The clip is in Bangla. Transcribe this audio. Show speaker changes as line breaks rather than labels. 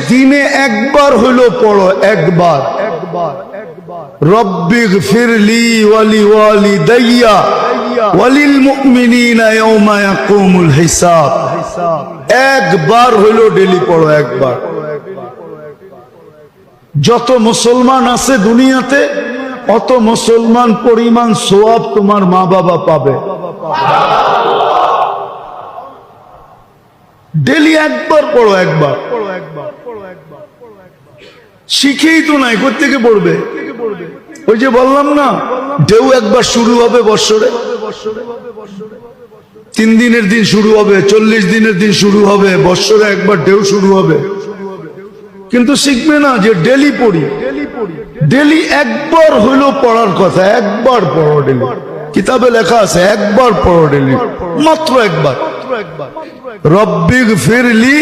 দিনে একবার হইলো পড়ো, একবার। রব্বিগফিরলি ওয়ালি ওয়ালিদাইয়া ওয়ালিল মুমিনিনা ইয়াওমা ইয়াকুমুল হিসাব। একবার হইলো ডেলি পড়ো, একবার। যত মুসলমান আছে দুনিয়াতে অত মুসলমান পরিমাণ সওয়াব তোমার মা বাবা পাবে। ডেলি একবার পড়ো, একবার। শিখেই তো নাই, কোত্থেকে পড়বে? ওই যে বললাম না, ঢেউ একবার শুরু হবে বৎসরে, 3 দিনের দিন শুরু হবে, 40 দিনের দিন শুরু হবে, বৎসরে একবার ঢেউ শুরু হবে। কিন্তু শিখবে না যে ডেলি পড়ি, ডেলি একবার হইলো পড়ার কথা, একবার পড়ো ডেলি। কিতাবে লেখা আছে একবার পড়ো ডেলি, মাত্র একবার। রব্বিগফিরলি